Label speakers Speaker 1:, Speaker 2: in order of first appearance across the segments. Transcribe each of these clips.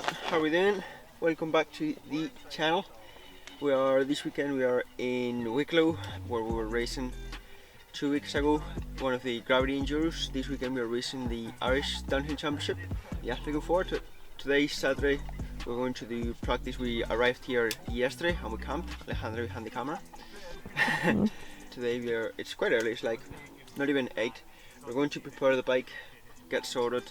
Speaker 1: everyone, how are we doing? Welcome back to the channel. This weekend we are in Wicklow, where we were racing 2 weeks ago one of the gravity enduros. This weekend we are racing the Irish Downhill Championship. Yeah, looking forward to it. Today's Saturday, we're going to do practice. We arrived here yesterday and we camped. Alejandro behind the camera. Today it's quite early, it's like not even 8. We're going to prepare the bike, get sorted,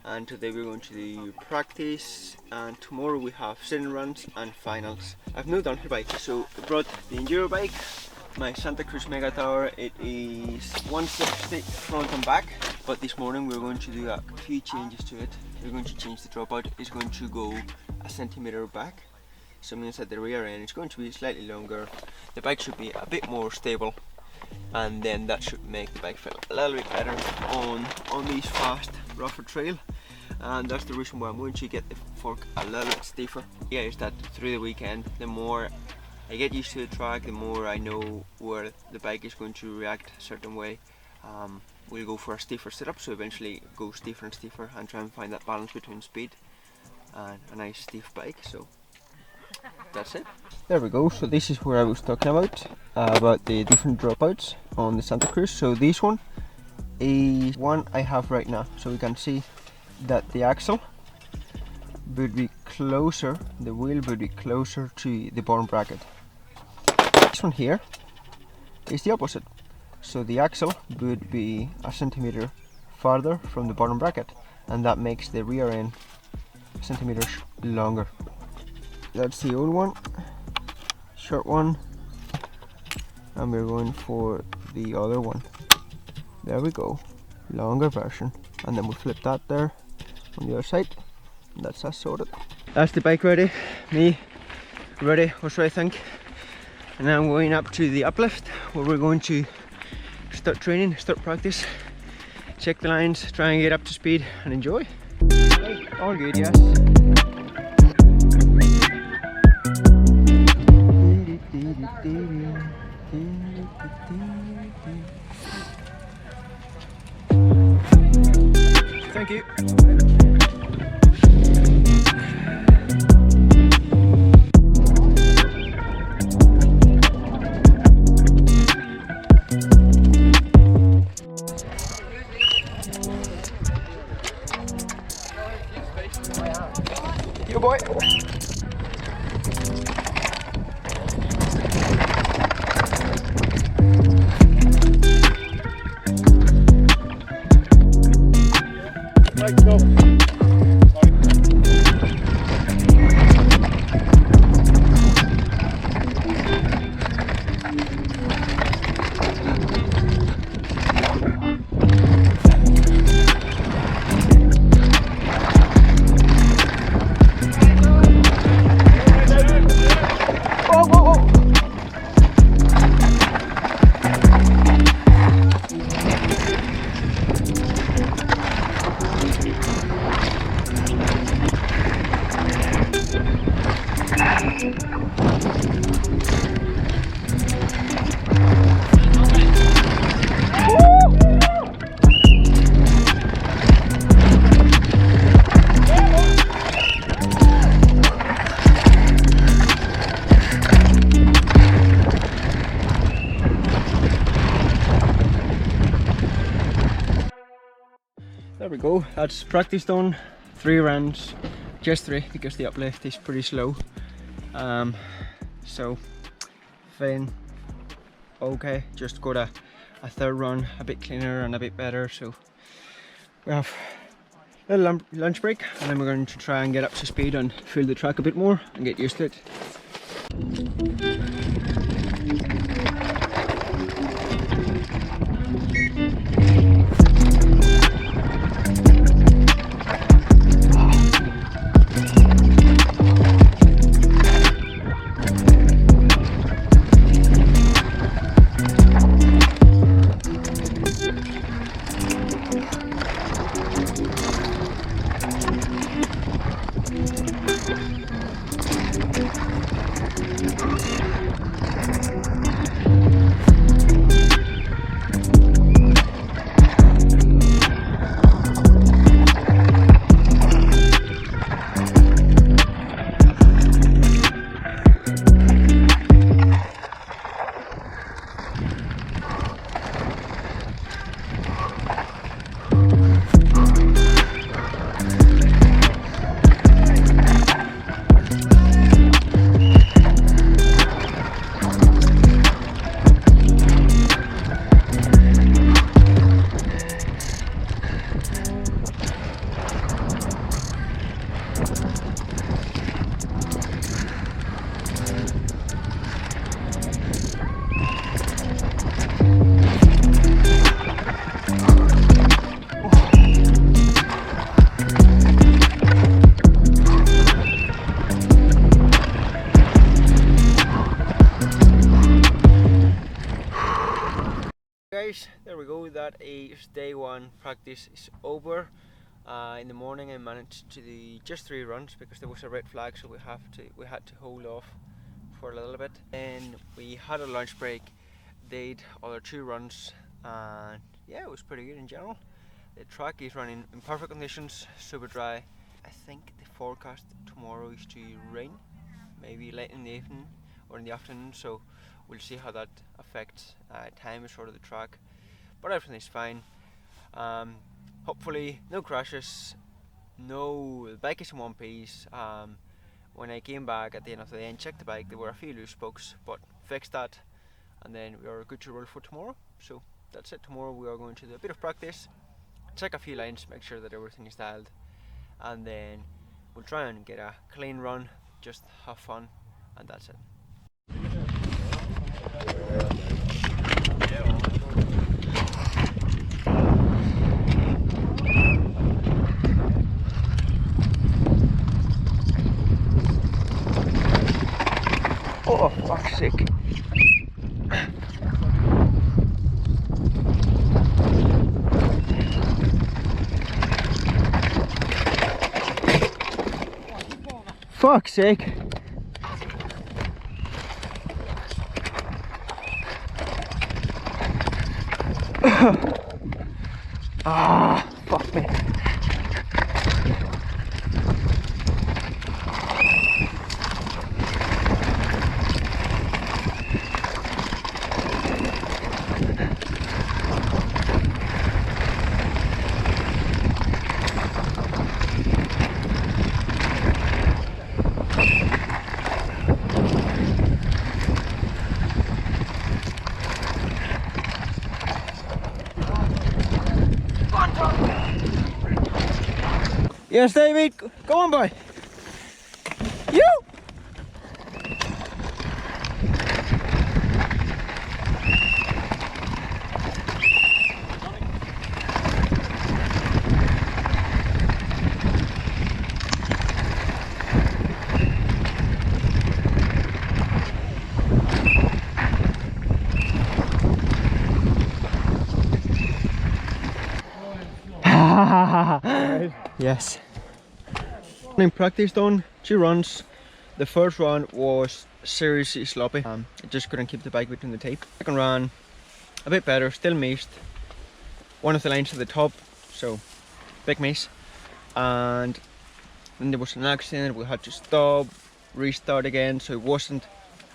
Speaker 1: and today we're going to do practice, and tomorrow we have sitting runs and finals. I've no downhill bike, so I brought the enduro bike, my Santa Cruz Mega Tower. It is 160 front and back, but this morning we're going to do a few changes to it. We're going to change the dropout. It's going to go a centimeter back, so means that the rear end is going to be slightly longer. The bike should be a bit more stable, and then that should make the bike feel a little bit better on this fast, rougher trail. And that's the reason why I'm going to get the fork a little bit stiffer. Yeah, is that through the weekend, the more I get used to the track, the more I know where the bike is going to react a certain way. We'll go for a stiffer setup, so eventually go stiffer and stiffer and try and find that balance between speed and a nice stiff bike. So that's it. There we go. So this is where I was talking about the different dropouts on the Santa Cruz. So this one is one I have right now. So we can see that the axle would be closer, the wheel would be closer to the bottom bracket. This one here is the opposite. So the axle would be a centimeter farther from the bottom bracket, and that makes the rear end centimeters longer. That's the old one, short one, and we're going for the other one. There we go, longer version, and then we'll flip that there on the other side, and that's us sorted. That's the bike ready, me ready also, I think, and now I'm going up to the uplift where we're going to start training, start practice, check the lines, try and get up to speed and enjoy. All good, yes. Thank you. You boy. Right, go. There we go, that's practice done. 3 runs, just 3 because the uplift is pretty slow. So feeling okay, just got a 3rd run, a bit cleaner and a bit better. So we have a little lunch break, and then we're going to try and get up to speed and feel the track a bit more and get used to it. Guys, there we go. That is day one practice is over. In the morning I managed to do just 3 runs because there was a red flag, so we had to hold off for a little bit. And we had a lunch break, did other 2 runs, and yeah, it was pretty good in general. The track is running in perfect conditions, super dry. I think the forecast tomorrow is to rain, maybe late in the evening or in the afternoon, so we'll see how that affects time is sort of the track, but everything's fine. Hopefully no crashes, the bike is in one piece. When I came back at the end of the day and checked the bike, there were a few loose spokes, but fixed that, and then we are good to roll for tomorrow. So that's it. Tomorrow we are going to do a bit of practice, check a few lines, make sure that everything is dialed, and then we'll try and get a clean run, just have fun, and that's it. Oh, fuck's sake. Fuck's sake. Fuck me. Yes, David, go on, boy. You. Yes. In practice done, 2 runs. The first run was seriously sloppy. I just couldn't keep the bike between the tape. Second run, a bit better, still missed one of the lines to the top, so big miss. And then there was an accident, we had to stop, restart again, so it wasn't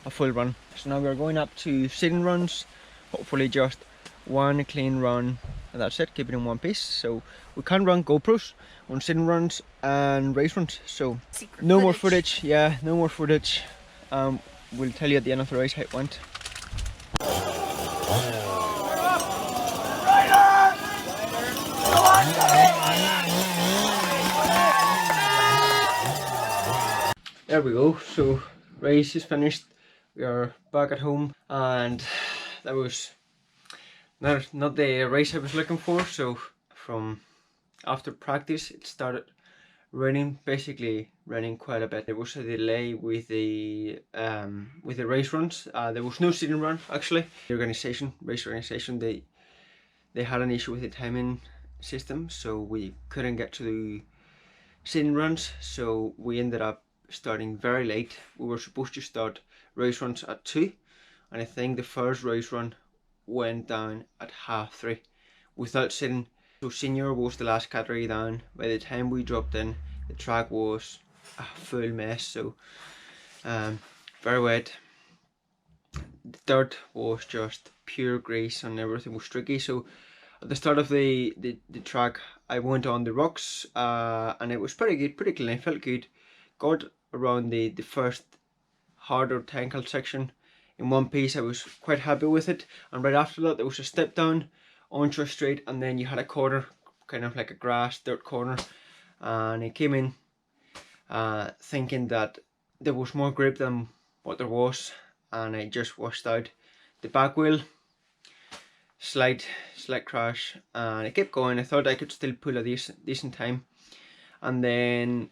Speaker 1: a full run. So now we're going up to sitting runs, hopefully just 1 clean run, and that's it, keep it in one piece. So we can't run GoPros on sitting runs and race runs, so no more footage. Yeah, no more footage. We'll tell you at the end of the race how it went. There we go, so race is finished. We are back at home, and that was not the race I was looking for. So from after practice it started raining, basically raining quite a bit. There was a delay with the race runs. There was no sitting run actually. The race organization, they had an issue with the timing system, so we couldn't get to the sitting runs, so we ended up starting very late. We were supposed to start race runs at 2, and I think the first race run went down at 3:30 without sitting. So senior was the last category down. By the time we dropped in, the track was a full mess, so very wet. The dirt was just pure grease and everything was tricky. So at the start of the track I went on the rocks, and it was pretty good, pretty clean. I felt good. Got around the first harder technical section in one piece. I was quite happy with it, and right after that there was a step down onto a straight, and then you had a corner, kind of like a grass dirt corner, and it came in thinking that there was more grip than what there was, and I just washed out the back wheel. Slight crash, and I kept going. I thought I could still pull a decent time, and then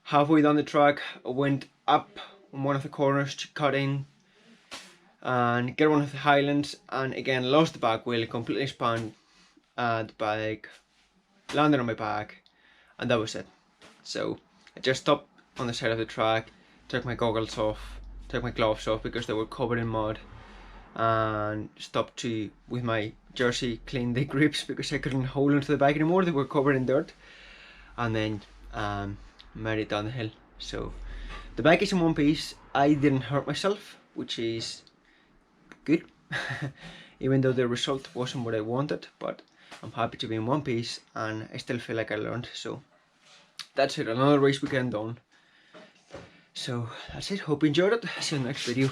Speaker 1: halfway down the track I went up on one of the corners to cut in and get one of the highlands, and again lost the back wheel, completely spun the bike, landed on my back, and that was it. So I just stopped on the side of the track, took my goggles off, took my gloves off because they were covered in mud, and stopped to, with my jersey, clean the grips because I couldn't hold onto the bike anymore, they were covered in dirt, and then made it down the hill. So the bike is in one piece. I didn't hurt myself, which is good. Even though the result wasn't what I wanted, but I'm happy to be in one piece, and I still feel like I learned. So that's it, another race weekend done. So that's it, hope you enjoyed it. See you in the next video.